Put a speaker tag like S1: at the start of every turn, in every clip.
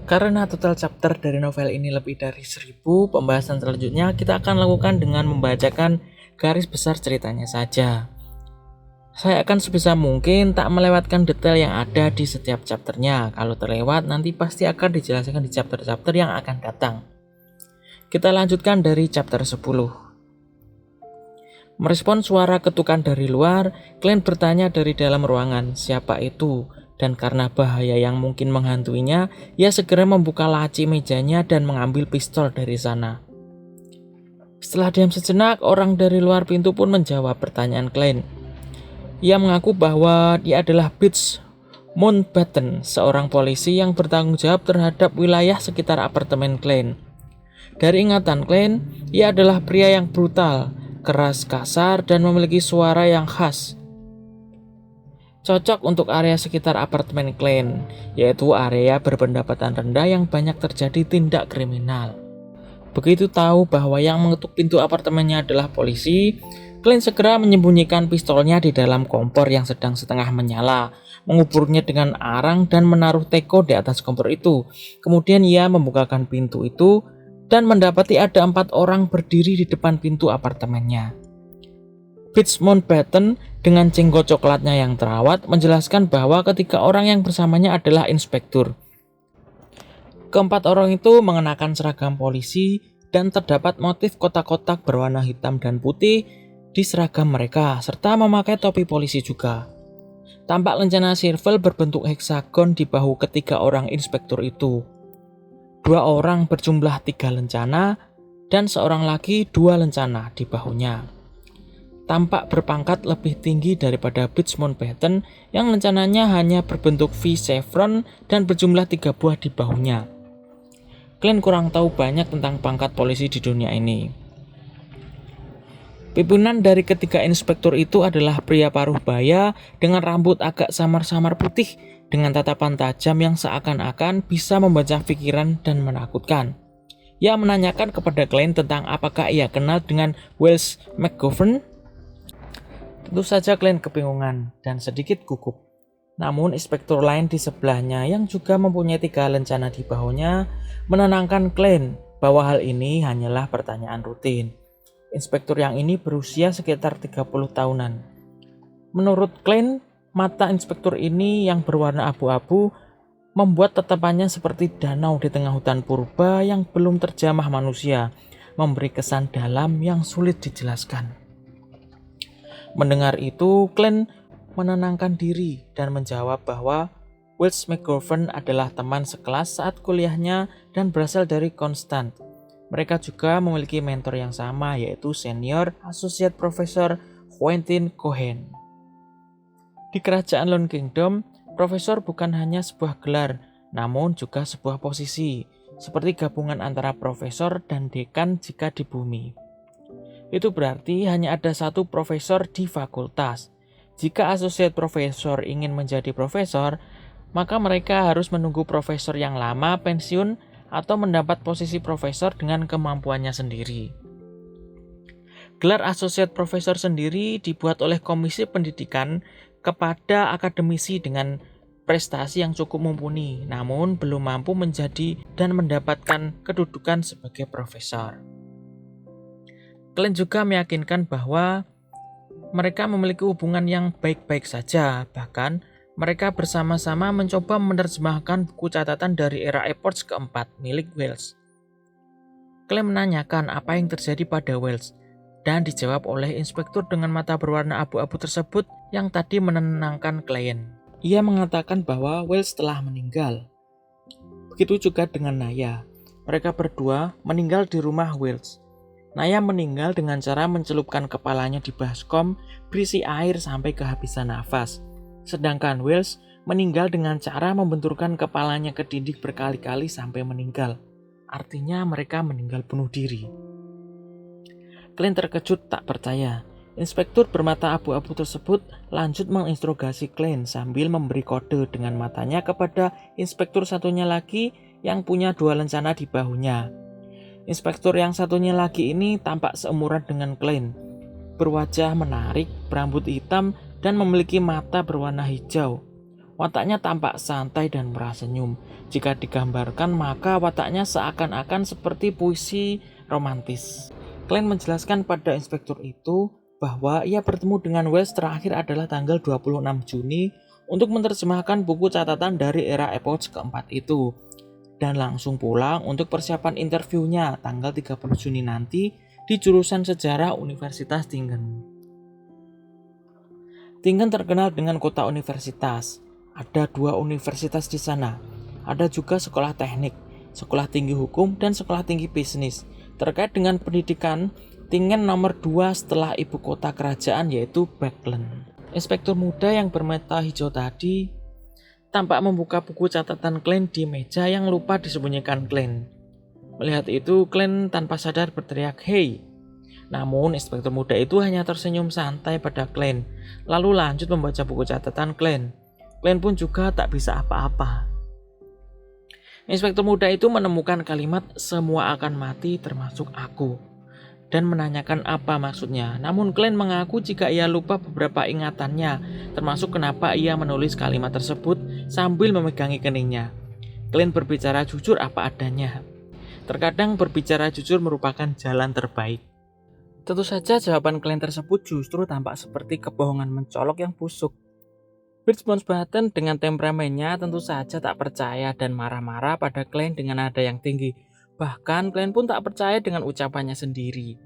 S1: Karena total chapter dari novel ini lebih dari 1000, pembahasan selanjutnya kita akan lakukan dengan membacakan garis besar ceritanya saja. Saya akan sebisa mungkin tak melewatkan detail yang ada di setiap chapternya. Kalau terlewat, nanti pasti akan dijelaskan di chapter-chapter yang akan datang. Kita lanjutkan dari chapter 10. Merespon suara ketukan dari luar, Glenn bertanya dari dalam ruangan, siapa itu? Dan karena bahaya yang mungkin menghantuinya, ia segera membuka laci mejanya dan mengambil pistol dari sana. Setelah diam sejenak, orang dari luar pintu pun menjawab pertanyaan Glenn. Ia mengaku bahwa dia adalah Beach Mountbatten, seorang polisi yang bertanggung jawab terhadap wilayah sekitar apartemen Glenn. Dari ingatan Glenn, ia adalah pria yang brutal, keras kasar, dan memiliki suara yang khas. Cocok untuk area sekitar apartemen Glenn, yaitu area berpendapatan rendah yang banyak terjadi tindak kriminal. Begitu tahu bahwa yang mengetuk pintu apartemennya adalah polisi, Glenn segera menyembunyikan pistolnya di dalam kompor yang sedang setengah menyala, menguburnya dengan arang dan menaruh teko di atas kompor itu. Kemudian ia membukakan pintu itu dan mendapati ada 4 orang berdiri di depan pintu apartemennya. Beach Mountbatten dengan jenggot coklatnya yang terawat menjelaskan bahwa ketiga orang yang bersamanya adalah inspektur. Keempat orang itu mengenakan seragam polisi dan terdapat motif kotak-kotak berwarna hitam dan putih di seragam mereka, serta memakai topi polisi juga. Tampak lencana sirvel berbentuk heksagon di bahu ketiga orang inspektur itu. 2 orang berjumlah 3 lencana dan seorang lagi 2 lencana di bahunya. Tampak berpangkat lebih tinggi daripada Beach Mountbatten yang rencananya hanya berbentuk V chevron dan berjumlah 3 buah di bahunya. Glenn kurang tahu banyak tentang pangkat polisi di dunia ini. Pimpinan dari ketiga inspektur itu adalah pria paruh baya dengan rambut agak samar-samar putih dengan tatapan tajam yang seakan-akan bisa membaca pikiran dan menakutkan. Ia menanyakan kepada Glenn tentang apakah ia kenal dengan Wells McGovern. Tentu saja Glenn kebingungan dan sedikit gugup. Namun inspektur lain di sebelahnya yang juga mempunyai 3 lencana di bahunya menenangkan Glenn bahwa hal ini hanyalah pertanyaan rutin. Inspektur yang ini berusia sekitar 30 tahunan. Menurut Glenn, mata inspektur ini yang berwarna abu-abu membuat tatapannya seperti danau di tengah hutan purba yang belum terjamah manusia, memberi kesan dalam yang sulit dijelaskan. Mendengar itu, Glenn menenangkan diri dan menjawab bahwa Wells McGovern adalah teman sekelas saat kuliahnya dan berasal dari Constant. Mereka juga memiliki mentor yang sama, yaitu Senior Associate Professor Quentin Cohen. Di kerajaan Lone Kingdom, profesor bukan hanya sebuah gelar, namun juga sebuah posisi, seperti gabungan antara profesor dan dekan jika di bumi. Itu berarti hanya ada 1 profesor di fakultas. Jika associate profesor ingin menjadi profesor, maka mereka harus menunggu profesor yang lama pensiun atau mendapat posisi profesor dengan kemampuannya sendiri. Gelar associate profesor sendiri dibuat oleh komisi pendidikan kepada akademisi dengan prestasi yang cukup mumpuni, namun belum mampu menjadi dan mendapatkan kedudukan sebagai profesor. Glenn juga meyakinkan bahwa mereka memiliki hubungan yang baik-baik saja, bahkan mereka bersama-sama mencoba menerjemahkan buku catatan dari era Epoch keempat milik Wells. Glenn menanyakan apa yang terjadi pada Wells, dan dijawab oleh inspektur dengan mata berwarna abu-abu tersebut yang tadi menenangkan Glenn. Ia mengatakan bahwa Wells telah meninggal. Begitu juga dengan Naya. Mereka berdua meninggal di rumah Wells. Naya meninggal dengan cara mencelupkan kepalanya di baskom berisi air sampai kehabisan nafas. Sedangkan Wells meninggal dengan cara membenturkan kepalanya ke dinding berkali-kali sampai meninggal. Artinya mereka meninggal bunuh diri. Glenn terkejut tak percaya. Inspektur bermata abu-abu tersebut lanjut menginterogasi Glenn sambil memberi kode dengan matanya kepada inspektur satunya lagi yang punya 2 lencana di bahunya. Inspektur yang satunya lagi ini tampak seumuran dengan Glenn, berwajah menarik, berambut hitam, dan memiliki mata berwarna hijau. Wataknya tampak santai dan murah senyum. Jika digambarkan, maka wataknya seakan-akan seperti puisi romantis. Glenn menjelaskan pada inspektur itu bahwa ia bertemu dengan Wells terakhir adalah tanggal 26 Juni untuk menerjemahkan buku catatan dari era epoch keempat itu. Dan langsung pulang untuk persiapan interviewnya tanggal 30 Juni nanti di jurusan sejarah Universitas Tingen. Tingen terkenal dengan kota universitas. Ada 2 universitas di sana. Ada juga sekolah teknik, sekolah tinggi hukum, dan sekolah tinggi bisnis. Terkait dengan pendidikan, Tingen nomor 2 setelah ibu kota kerajaan yaitu Baeklan. Inspektur muda yang bermata hijau tadi tampak membuka buku catatan Glenn di meja yang lupa disembunyikan Glenn. Melihat itu, Glenn tanpa sadar berteriak, "Hei!" Namun, inspektur muda itu hanya tersenyum santai pada Glenn, lalu lanjut membaca buku catatan Glenn. Glenn pun juga tak bisa apa-apa. Inspektur muda itu menemukan kalimat "semua akan mati termasuk aku" dan menanyakan apa maksudnya. Namun Glenn mengaku jika ia lupa beberapa ingatannya, termasuk kenapa ia menulis kalimat tersebut sambil memegangi keningnya. Glenn berbicara jujur apa adanya. Terkadang berbicara jujur merupakan jalan terbaik. Tentu saja jawaban Glenn tersebut justru tampak seperti kebohongan mencolok yang busuk. Fritz Mountbatten dengan temperamennya tentu saja tak percaya dan marah-marah pada Glenn dengan nada yang tinggi. Bahkan Glenn pun tak percaya dengan ucapannya sendiri.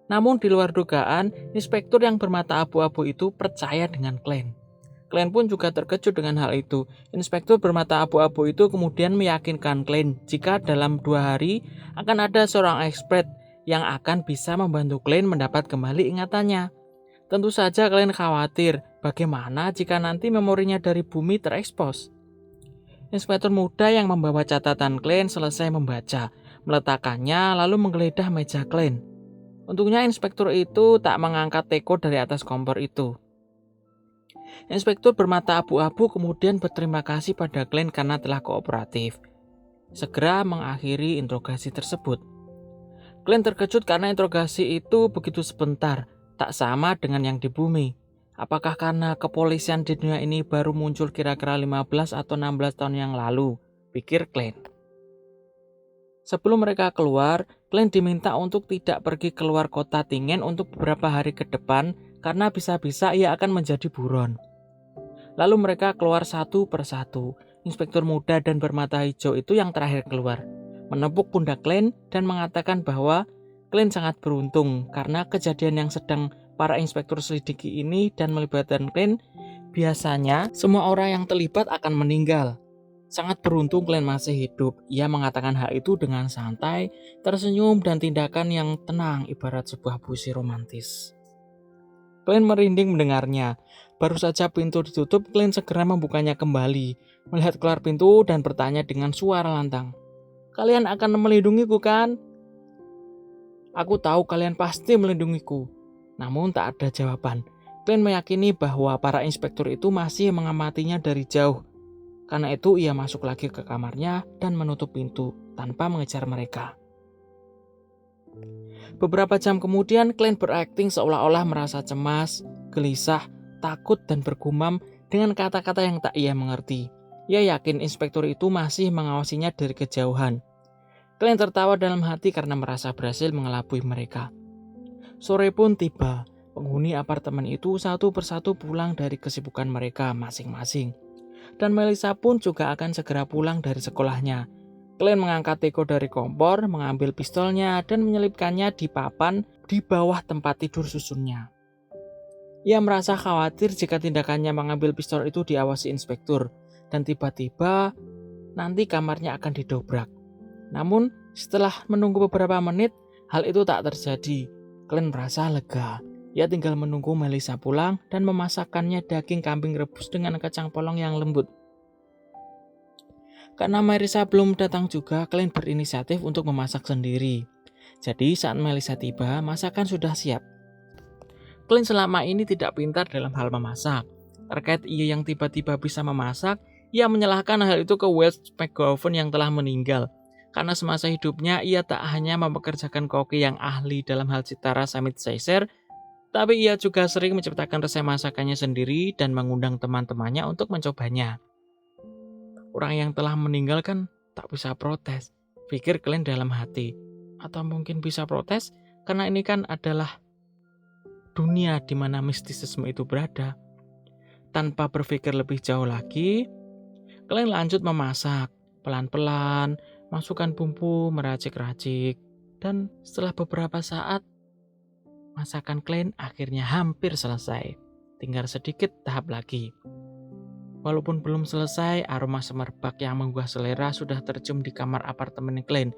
S1: Namun di luar dugaan, inspektur yang bermata abu-abu itu percaya dengan Glenn. Glenn pun juga terkejut dengan hal itu. Inspektur bermata abu-abu itu kemudian meyakinkan Glenn jika dalam 2 hari akan ada seorang expert yang akan bisa membantu Glenn mendapat kembali ingatannya. Tentu saja Glenn khawatir bagaimana jika nanti memorinya dari bumi terekspos. Inspektur muda yang membawa catatan Glenn selesai membaca, meletakkannya lalu menggeledah meja Glenn. Untungnya inspektur itu tak mengangkat teko dari atas kompor itu. Inspektur bermata abu-abu kemudian berterima kasih pada Glenn karena telah kooperatif. Segera mengakhiri interogasi tersebut. Glenn terkejut karena interogasi itu begitu sebentar, tak sama dengan yang di bumi. Apakah karena kepolisian di dunia ini baru muncul kira-kira 15 atau 16 tahun yang lalu? Pikir Glenn. Sebelum mereka keluar, Glenn diminta untuk tidak pergi keluar kota Tingen untuk beberapa hari ke depan karena bisa-bisa ia akan menjadi buron. Lalu mereka keluar satu persatu. Inspektur muda dan bermata hijau itu yang terakhir keluar, menepuk pundak Glenn dan mengatakan bahwa Glenn sangat beruntung karena kejadian yang sedang para inspektur selidiki ini dan melibatkan Glenn, biasanya semua orang yang terlibat akan meninggal. Sangat beruntung Glenn masih hidup. Ia mengatakan hal itu dengan santai, tersenyum dan tindakan yang tenang ibarat sebuah puisi romantis. Glenn merinding mendengarnya. Baru saja pintu ditutup, Glenn segera membukanya kembali, melihat keluar pintu dan bertanya dengan suara lantang, "Kalian akan melindungiku kan?" "Aku tahu kalian pasti melindungiku." Namun tak ada jawaban. Glenn meyakini bahwa para inspektur itu masih mengamatinya dari jauh. Karena itu ia masuk lagi ke kamarnya dan menutup pintu tanpa mengejar mereka. Beberapa jam kemudian Glenn berakting seolah-olah merasa cemas, gelisah, takut dan bergumam dengan kata-kata yang tak ia mengerti. Ia yakin inspektur itu masih mengawasinya dari kejauhan. Glenn tertawa dalam hati karena merasa berhasil mengelabui mereka. Sore pun tiba. Penghuni apartemen itu satu persatu pulang dari kesibukan mereka masing-masing. Dan Melissa pun juga akan segera pulang dari sekolahnya. Glenn mengangkat teko dari kompor, mengambil pistolnya, dan menyelipkannya di papan di bawah tempat tidur susunnya. Ia merasa khawatir jika tindakannya mengambil pistol itu diawasi inspektur, dan tiba-tiba nanti kamarnya akan didobrak. Namun, setelah menunggu beberapa menit, hal itu tak terjadi. Glenn merasa lega. Ia tinggal menunggu Melissa pulang dan memasakkannya daging kambing rebus dengan kacang polong yang lembut. Karena Melissa belum datang juga, Glenn berinisiatif untuk memasak sendiri. Jadi saat Melissa tiba, masakan sudah siap. Glenn selama ini tidak pintar dalam hal memasak. Terkait ia yang tiba-tiba bisa memasak, ia menyalahkan hal itu ke Wells McGovern yang telah meninggal. Karena semasa hidupnya ia tak hanya mempekerjakan koki yang ahli dalam hal cita rasa mid Caesar, Tapi ia juga sering menciptakan resep masakannya sendiri dan mengundang teman-temannya untuk mencobanya. Orang yang telah meninggal kan tak bisa protes, pikir Klein dalam hati. Atau mungkin bisa protes karena ini kan adalah dunia di mana mistisisme itu berada. Tanpa berpikir lebih jauh lagi, Klein lanjut memasak. Pelan-pelan, masukkan bumbu, meracik-racik. Dan setelah beberapa saat, masakan Klein akhirnya hampir selesai. Tinggal sedikit tahap lagi. Walaupun belum selesai, aroma semerbak yang menggugah selera sudah tercium di kamar apartemen Klein,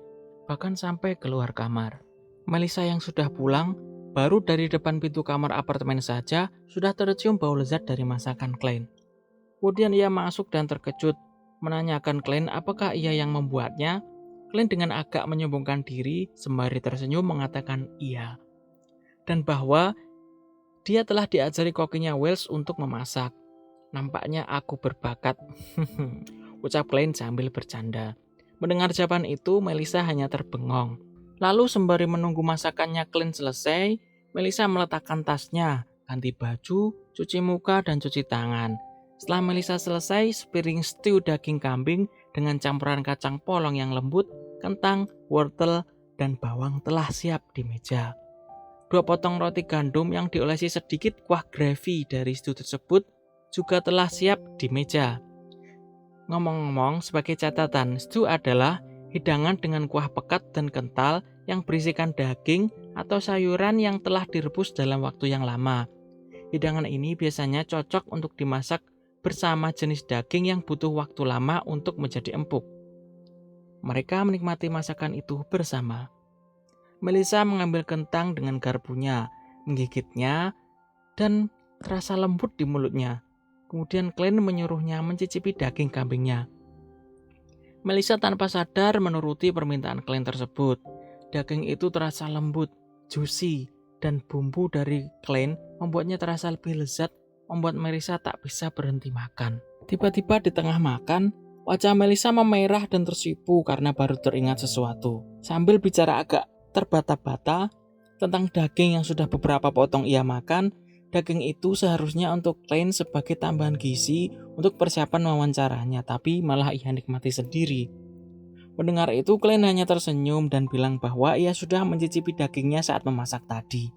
S1: bahkan sampai keluar kamar. Melissa yang sudah pulang, baru dari depan pintu kamar apartemen saja sudah tercium bau lezat dari masakan Klein. Kemudian ia masuk dan terkejut, menanyakan Klein apakah ia yang membuatnya. Klein dengan agak menyombongkan diri sembari tersenyum mengatakan iya. Dan bahwa dia telah diajari kokinya Wells untuk memasak. Nampaknya aku berbakat, ucap Klein sambil bercanda. Mendengar jawaban itu, Melissa hanya terbengong. Lalu sembari menunggu masakannya Klein selesai, Melissa meletakkan tasnya, ganti baju, cuci muka, dan cuci tangan. Setelah Melissa selesai, sepiring stew daging kambing dengan campuran kacang polong yang lembut, kentang, wortel, dan bawang telah siap di meja. 2 potong roti gandum yang diolesi sedikit kuah gravy dari stew tersebut juga telah siap di meja. Ngomong-ngomong, sebagai catatan, stew adalah hidangan dengan kuah pekat dan kental yang berisikan daging atau sayuran yang telah direbus dalam waktu yang lama. Hidangan ini biasanya cocok untuk dimasak bersama jenis daging yang butuh waktu lama untuk menjadi empuk. Mereka menikmati masakan itu bersama. Melissa mengambil kentang dengan garpunya, menggigitnya, dan terasa lembut di mulutnya. Kemudian Klein menyuruhnya mencicipi daging kambingnya. Melissa tanpa sadar menuruti permintaan Klein tersebut. Daging itu terasa lembut, juicy, dan bumbu dari Klein membuatnya terasa lebih lezat, membuat Melissa tak bisa berhenti makan. Tiba-tiba di tengah makan, wajah Melissa memerah dan tersipu karena baru teringat sesuatu. Sambil bicara agak terbata-bata tentang daging yang sudah beberapa potong ia makan, daging itu seharusnya untuk Klein sebagai tambahan gizi untuk persiapan wawancaranya, tapi malah ia nikmati sendiri. Mendengar itu, Klein hanya tersenyum dan bilang bahwa ia sudah mencicipi dagingnya saat memasak tadi.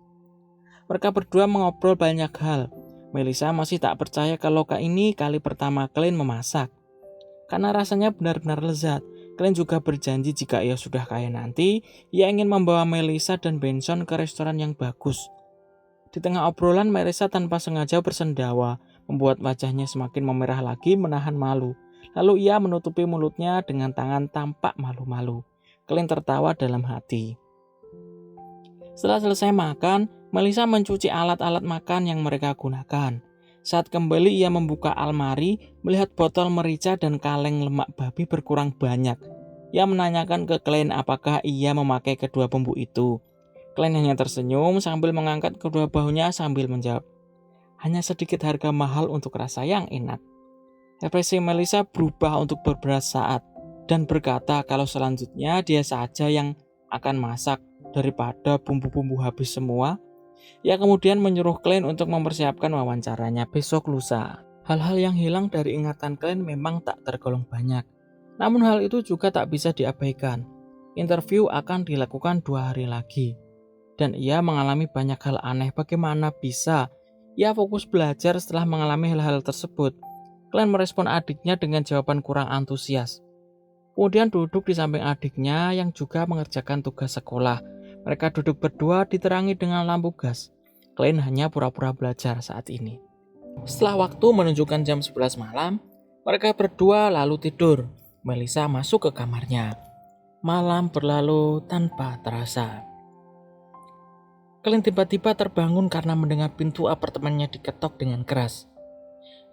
S1: Mereka berdua mengobrol banyak hal. Melissa masih tak percaya kalau ini kali pertama Klein memasak. Karena rasanya benar-benar lezat, Klein juga berjanji jika ia sudah kaya nanti, ia ingin membawa Melissa dan Benson ke restoran yang bagus. Di tengah obrolan, Melissa tanpa sengaja bersendawa, membuat wajahnya semakin memerah lagi menahan malu. Lalu ia menutupi mulutnya dengan tangan tampak malu-malu. Klein tertawa dalam hati. Setelah selesai makan, Melissa mencuci alat-alat makan yang mereka gunakan. Saat kembali ia membuka almari, melihat botol merica dan kaleng lemak babi berkurang banyak. Ia menanyakan ke Klein apakah ia memakai kedua bumbu itu. Klein hanya tersenyum sambil mengangkat kedua bahunya sambil menjawab, hanya sedikit harga mahal untuk rasa yang enak. Ekspresi Melissa berubah untuk beberapa saat dan berkata kalau selanjutnya dia saja yang akan masak daripada bumbu-bumbu habis semua. Ia kemudian menyuruh Klein untuk mempersiapkan wawancaranya besok lusa. Hal-hal yang hilang dari ingatan Klein memang tak tergolong banyak. Namun hal itu juga tak bisa diabaikan. Interview akan dilakukan 2 hari lagi. Dan ia mengalami banyak hal aneh. Bagaimana bisa ia fokus belajar setelah mengalami hal-hal tersebut? Klein merespon adiknya dengan jawaban kurang antusias. Kemudian duduk di samping adiknya yang juga mengerjakan tugas sekolah. Mereka duduk berdua diterangi dengan lampu gas. Klein hanya pura-pura belajar saat ini. Setelah waktu menunjukkan jam 11 malam, mereka berdua lalu tidur. Melissa masuk ke kamarnya. Malam berlalu tanpa terasa. Klein tiba-tiba terbangun karena mendengar pintu apartemennya diketok dengan keras.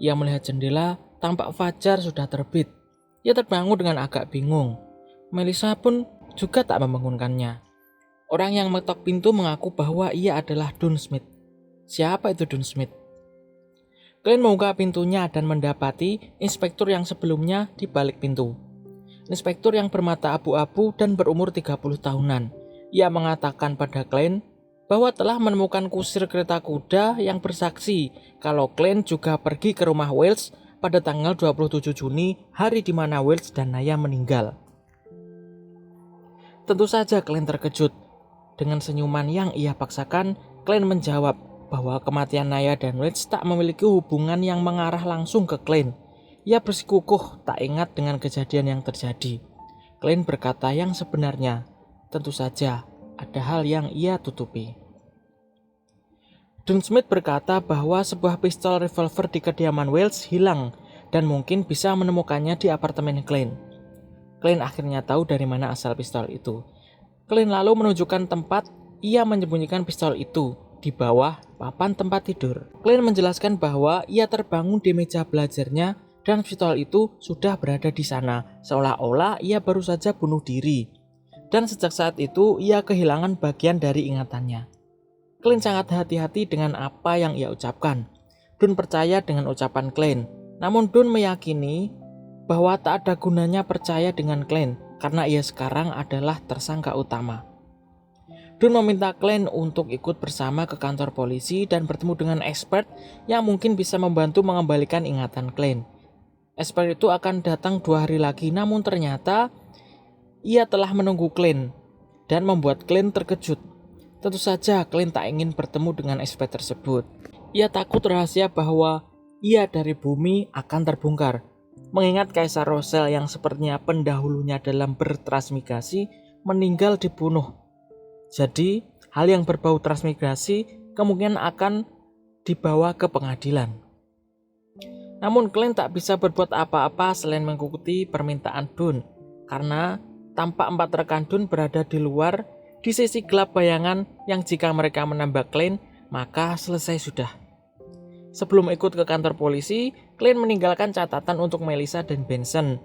S1: Ia melihat jendela, tampak fajar sudah terbit. Ia terbangun dengan agak bingung. Melissa pun juga tak membangunkannya. Orang yang mengetok pintu mengaku bahwa ia adalah Don Smith. Siapa itu Don Smith? Klein membuka pintunya dan mendapati inspektur yang sebelumnya di balik pintu. Inspektur yang bermata abu-abu dan berumur 30 tahunan. Ia mengatakan pada Klein bahwa telah menemukan kusir kereta kuda yang bersaksi kalau Klein juga pergi ke rumah Wells pada tanggal 27 Juni, hari di mana Wells dan Naya meninggal. Tentu saja Klein terkejut. Dengan senyuman yang ia paksakan, Klein menjawab bahwa kematian Naya dan Wells tak memiliki hubungan yang mengarah langsung ke Klein. Ia bersikukuh tak ingat dengan kejadian yang terjadi. Klein berkata yang sebenarnya. Tentu saja, ada hal yang ia tutupi. Don Smith berkata bahwa sebuah pistol revolver di kediaman Wells hilang dan mungkin bisa menemukannya di apartemen Klein. Klein akhirnya tahu dari mana asal pistol itu. Klein lalu menunjukkan tempat ia menyembunyikan pistol itu di bawah papan tempat tidur. Klein menjelaskan bahwa ia terbangun di meja belajarnya dan pistol itu sudah berada di sana, seolah-olah ia baru saja bunuh diri. Dan sejak saat itu, ia kehilangan bagian dari ingatannya. Klein sangat hati-hati dengan apa yang ia ucapkan. Don percaya dengan ucapan Klein, namun Don meyakini bahwa tak ada gunanya percaya dengan Klein, karena ia sekarang adalah tersangka utama. Don meminta Klein untuk ikut bersama ke kantor polisi dan bertemu dengan expert yang mungkin bisa membantu mengembalikan ingatan Klein. Expert itu akan datang 2 hari lagi, namun ternyata ia telah menunggu Klein dan membuat Klein terkejut. Tentu saja Klein tak ingin bertemu dengan expert tersebut. Ia takut rahasia bahwa ia dari bumi akan terbongkar. Mengingat Kaisar Rosel yang sepertinya pendahulunya dalam bertransmigrasi meninggal dibunuh. Jadi, hal yang berbau transmigrasi kemungkinan akan dibawa ke pengadilan. Namun Klein tak bisa berbuat apa-apa selain mengikuti permintaan Don, karena tampak 4 rekan Don berada di luar di sisi gelap bayangan yang jika mereka menembak Klein, maka selesai sudah. Sebelum ikut ke kantor polisi, Klein meninggalkan catatan untuk Melissa dan Benson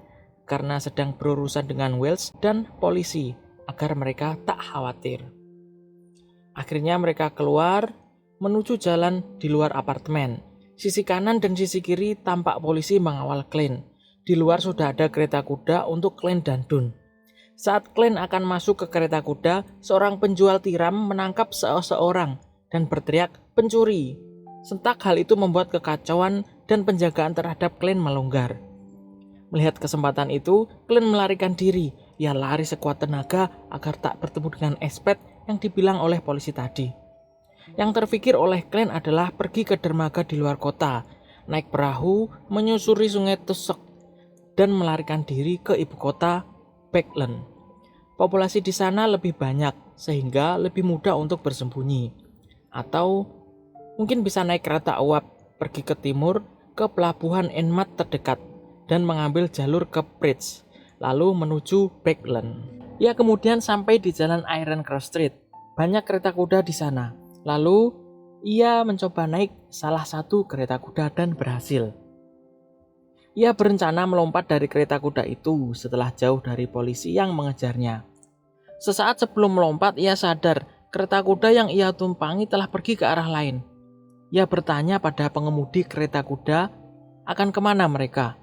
S1: karena sedang berurusan dengan Wells dan polisi agar mereka tak khawatir. Akhirnya mereka keluar menuju jalan di luar apartemen. Sisi kanan dan sisi kiri tampak polisi mengawal Klein. Di luar sudah ada kereta kuda untuk Klein dan Don. Saat Klein akan masuk ke kereta kuda, seorang penjual tiram menangkap seseorang dan berteriak, "Pencuri!" Sentak hal itu membuat kekacauan dan penjagaan terhadap Klein melonggar. Melihat kesempatan itu, Klein melarikan diri. Ia lari sekuat tenaga agar tak bertemu dengan expert yang dibilang oleh polisi tadi. Yang terfikir oleh Klein adalah pergi ke dermaga di luar kota, naik perahu, menyusuri sungai Tusok, dan melarikan diri ke ibu kota, Backland. Populasi di sana lebih banyak, sehingga lebih mudah untuk bersembunyi. Atau mungkin bisa naik kereta uap, pergi ke timur, ke pelabuhan Enmat terdekat, dan mengambil jalur ke Bridge, lalu menuju Backland. Ia kemudian sampai di jalan Iron Cross Street. Banyak kereta kuda di sana. Lalu, ia mencoba naik salah satu kereta kuda dan berhasil. Ia berencana melompat dari kereta kuda itu setelah jauh dari polisi yang mengejarnya. Sesaat sebelum melompat, ia sadar kereta kuda yang ia tumpangi telah pergi ke arah lain. Ia bertanya pada pengemudi kereta kuda akan kemana mereka.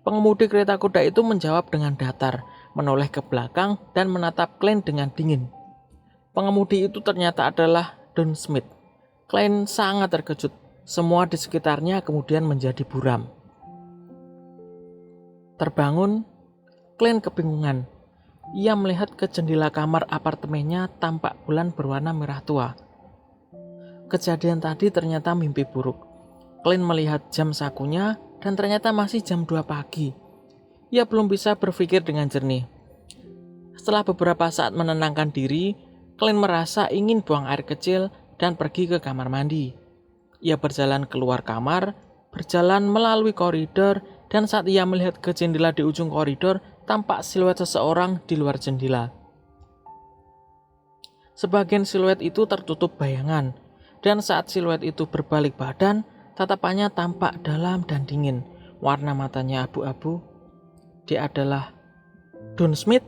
S1: Pengemudi kereta kuda itu menjawab dengan datar, menoleh ke belakang dan menatap Klein dengan dingin. Pengemudi itu ternyata adalah Don Smith. Klein sangat terkejut. Semua di sekitarnya kemudian menjadi buram. Terbangun, Klein kebingungan. Ia melihat ke jendela kamar apartemennya tampak bulan berwarna merah tua. Kejadian tadi ternyata mimpi buruk. Klein melihat jam sakunya dan ternyata masih jam 2 pagi. Ia belum bisa berpikir dengan jernih. Setelah beberapa saat menenangkan diri, Klein merasa ingin buang air kecil dan pergi ke kamar mandi. Ia berjalan keluar kamar, berjalan melalui koridor, dan saat ia melihat ke jendela di ujung koridor, tampak siluet seseorang di luar jendela. Sebagian siluet itu tertutup bayangan, dan saat siluet itu berbalik badan, tatapannya tampak dalam dan dingin. Warna matanya abu-abu. Dia adalah Don Smith.